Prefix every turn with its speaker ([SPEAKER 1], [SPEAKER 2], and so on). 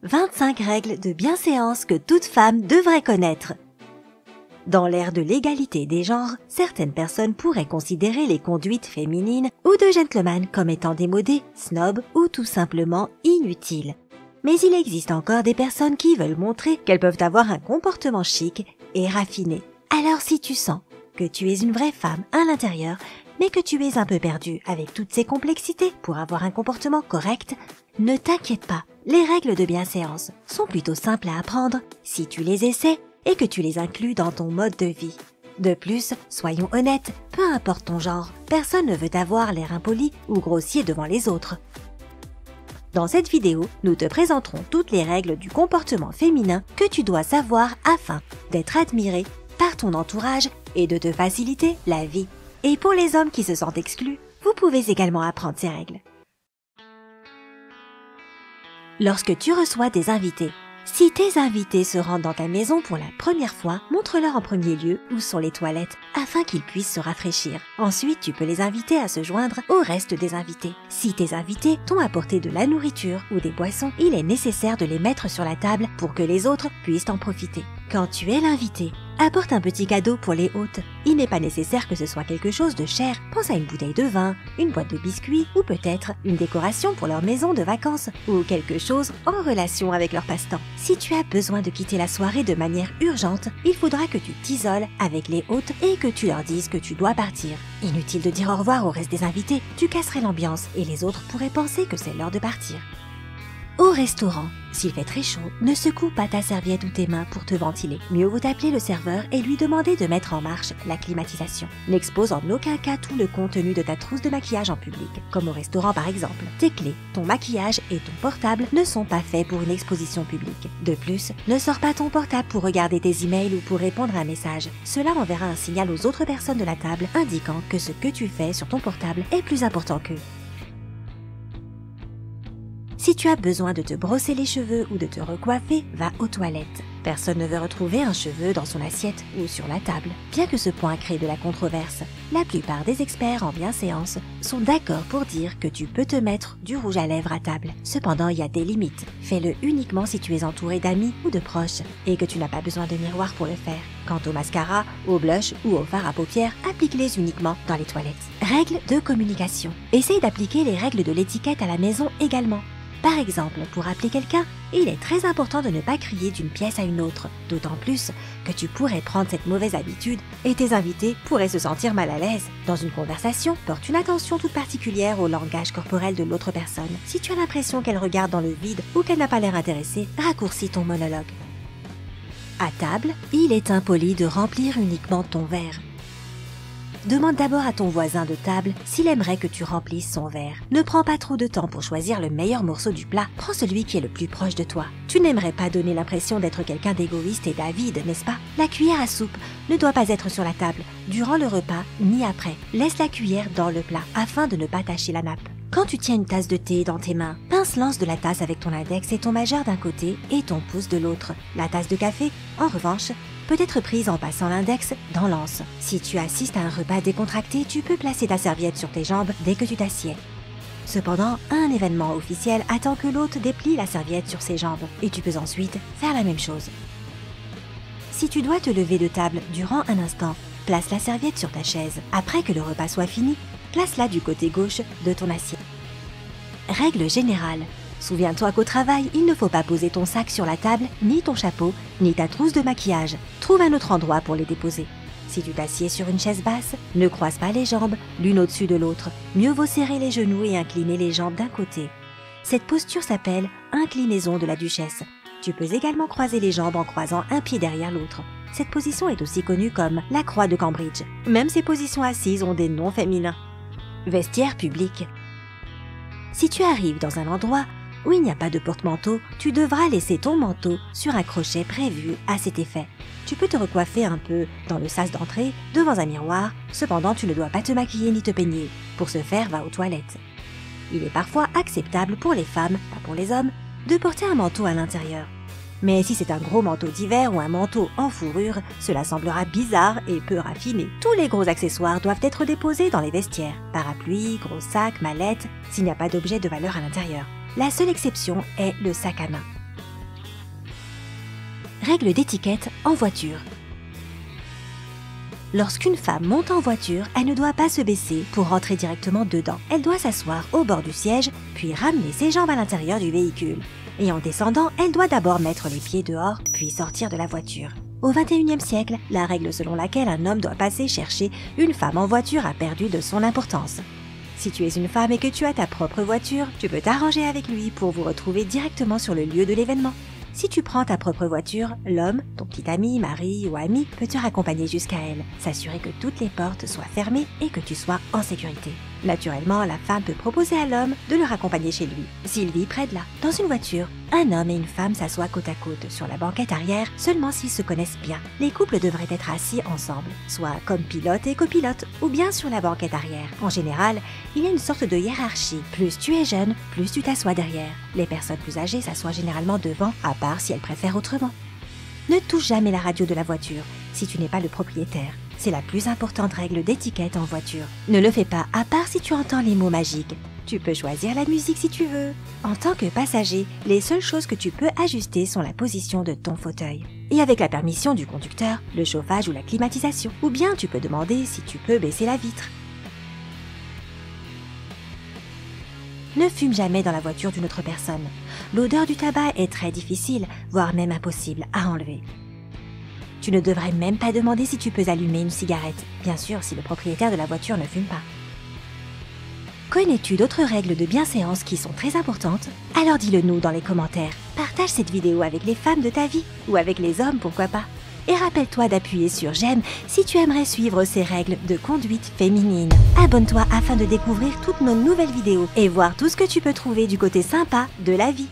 [SPEAKER 1] 25 règles de bienséance que toute femme devrait connaître. Dans l'ère de l'égalité des genres, certaines personnes pourraient considérer les conduites féminines ou de gentlemen comme étant démodées, snobs ou tout simplement inutiles. Mais il existe encore des personnes qui veulent montrer qu'elles peuvent avoir un comportement chic et raffiné. Alors si tu sens que tu es une vraie femme à l'intérieur, mais que tu es un peu perdue avec toutes ces complexités pour avoir un comportement correct, ne t'inquiète pas, les règles de bienséance sont plutôt simples à apprendre si tu les essaies et que tu les inclus dans ton mode de vie. De plus, soyons honnêtes, peu importe ton genre, personne ne veut avoir l'air impoli ou grossier devant les autres. Dans cette vidéo, nous te présenterons toutes les règles du comportement féminin que tu dois savoir afin d'être admiré par ton entourage et de te faciliter la vie. Et pour les hommes qui se sentent exclus, vous pouvez également apprendre ces règles. Lorsque tu reçois des invités, si tes invités se rendent dans ta maison pour la première fois, montre-leur en premier lieu où sont les toilettes afin qu'ils puissent se rafraîchir. Ensuite, tu peux les inviter à se joindre au reste des invités. Si tes invités t'ont apporté de la nourriture ou des boissons, il est nécessaire de les mettre sur la table pour que les autres puissent en profiter. Quand tu es l'invité, apporte un petit cadeau pour les hôtes. Il n'est pas nécessaire que ce soit quelque chose de cher. Pense à une bouteille de vin, une boîte de biscuits ou peut-être une décoration pour leur maison de vacances ou quelque chose en relation avec leur passe-temps. Si tu as besoin de quitter la soirée de manière urgente, il faudra que tu t'isoles avec les hôtes et que tu leur dises que tu dois partir. Inutile de dire au revoir au reste des invités, tu casserais l'ambiance et les autres pourraient penser que c'est l'heure de partir. Au restaurant, s'il fait très chaud, ne secoue pas ta serviette ou tes mains pour te ventiler. Mieux vaut appeler le serveur et lui demander de mettre en marche la climatisation. N'expose en aucun cas tout le contenu de ta trousse de maquillage en public, comme au restaurant par exemple. Tes clés, ton maquillage et ton portable ne sont pas faits pour une exposition publique. De plus, ne sors pas ton portable pour regarder tes emails ou pour répondre à un message. Cela enverra un signal aux autres personnes de la table indiquant que ce que tu fais sur ton portable est plus important qu'eux. Si tu as besoin de te brosser les cheveux ou de te recoiffer, va aux toilettes. Personne ne veut retrouver un cheveu dans son assiette ou sur la table. Bien que ce point crée de la controverse, la plupart des experts en bienséance sont d'accord pour dire que tu peux te mettre du rouge à lèvres à table. Cependant, il y a des limites. Fais-le uniquement si tu es entouré d'amis ou de proches et que tu n'as pas besoin de miroir pour le faire. Quant au mascara, au blush ou au fard à paupières, applique-les uniquement dans les toilettes. Règles de communication. Essaye d'appliquer les règles de l'étiquette à la maison également. Par exemple, pour appeler quelqu'un, il est très important de ne pas crier d'une pièce à une autre, d'autant plus que tu pourrais prendre cette mauvaise habitude et tes invités pourraient se sentir mal à l'aise. Dans une conversation, porte une attention toute particulière au langage corporel de l'autre personne. Si tu as l'impression qu'elle regarde dans le vide ou qu'elle n'a pas l'air intéressée, raccourcis ton monologue. À table, il est impoli de remplir uniquement ton verre. Demande d'abord à ton voisin de table s'il aimerait que tu remplisses son verre. Ne prends pas trop de temps pour choisir le meilleur morceau du plat. Prends celui qui est le plus proche de toi. Tu n'aimerais pas donner l'impression d'être quelqu'un d'égoïste et d'avide, n'est-ce pas? La cuillère à soupe ne doit pas être sur la table, durant le repas ni après. Laisse la cuillère dans le plat, afin de ne pas tacher la nappe. Quand tu tiens une tasse de thé dans tes mains, pince l'anse de la tasse avec ton index et ton majeur d'un côté et ton pouce de l'autre. La tasse de café, en revanche, peut être prise en passant l'index dans l'anse. Si tu assistes à un repas décontracté, tu peux placer ta serviette sur tes jambes dès que tu t'assieds. Cependant, un événement officiel attend que l'hôte déplie la serviette sur ses jambes et tu peux ensuite faire la même chose. Si tu dois te lever de table durant un instant, place la serviette sur ta chaise. Après que le repas soit fini, place-la du côté gauche de ton assiette. Règle générale. Souviens-toi qu'au travail, il ne faut pas poser ton sac sur la table, ni ton chapeau, ni ta trousse de maquillage. Trouve un autre endroit pour les déposer. Si tu t'assieds sur une chaise basse, ne croise pas les jambes l'une au-dessus de l'autre. Mieux vaut serrer les genoux et incliner les jambes d'un côté. Cette posture s'appelle inclinaison de la duchesse. Tu peux également croiser les jambes en croisant un pied derrière l'autre. Cette position est aussi connue comme la croix de Cambridge. Même ces positions assises ont des noms féminins. Vestiaire public. Si tu arrives dans un endroit où il n'y a pas de porte-manteau, tu devras laisser ton manteau sur un crochet prévu à cet effet. Tu peux te recoiffer un peu dans le sas d'entrée, devant un miroir, cependant tu ne dois pas te maquiller ni te peigner. Pour ce faire, va aux toilettes. Il est parfois acceptable pour les femmes, pas pour les hommes, de porter un manteau à l'intérieur. Mais si c'est un gros manteau d'hiver ou un manteau en fourrure, cela semblera bizarre et peu raffiné. Tous les gros accessoires doivent être déposés dans les vestiaires. Parapluie, gros sac, mallette, s'il n'y a pas d'objet de valeur à l'intérieur. La seule exception est le sac à main. Règles d'étiquette en voiture. Lorsqu'une femme monte en voiture, elle ne doit pas se baisser pour rentrer directement dedans. Elle doit s'asseoir au bord du siège, puis ramener ses jambes à l'intérieur du véhicule. Et en descendant, elle doit d'abord mettre les pieds dehors, puis sortir de la voiture. Au XXIe siècle, la règle selon laquelle un homme doit passer chercher une femme en voiture a perdu de son importance. Si tu es une femme et que tu as ta propre voiture, tu peux t'arranger avec lui pour vous retrouver directement sur le lieu de l'événement. Si tu prends ta propre voiture, l'homme, ton petit ami, mari ou ami, peut te raccompagner jusqu'à elle, s'assurer que toutes les portes soient fermées et que tu sois en sécurité. Naturellement, la femme peut proposer à l'homme de le raccompagner chez lui, s'il vit près de là. Dans une voiture, un homme et une femme s'assoient côte à côte sur la banquette arrière seulement s'ils se connaissent bien. Les couples devraient être assis ensemble, soit comme pilote et copilote, ou bien sur la banquette arrière. En général, il y a une sorte de hiérarchie. Plus tu es jeune, plus tu t'assois derrière. Les personnes plus âgées s'assoient généralement devant, à part si elles préfèrent autrement. Ne touche jamais la radio de la voiture si tu n'es pas le propriétaire. C'est la plus importante règle d'étiquette en voiture. Ne le fais pas à part si tu entends les mots magiques. Tu peux choisir la musique si tu veux. En tant que passager, les seules choses que tu peux ajuster sont la position de ton fauteuil. Et avec la permission du conducteur, le chauffage ou la climatisation. Ou bien tu peux demander si tu peux baisser la vitre. Ne fume jamais dans la voiture d'une autre personne. L'odeur du tabac est très difficile, voire même impossible à enlever. Tu ne devrais même pas demander si tu peux allumer une cigarette, bien sûr si le propriétaire de la voiture ne fume pas. Connais-tu d'autres règles de bienséance qui sont très importantes? Alors dis-le nous dans les commentaires. Partage cette vidéo avec les femmes de ta vie, ou avec les hommes pourquoi pas. Et rappelle-toi d'appuyer sur j'aime si tu aimerais suivre ces règles de conduite féminine. Abonne-toi afin de découvrir toutes nos nouvelles vidéos et voir tout ce que tu peux trouver du côté sympa de la vie.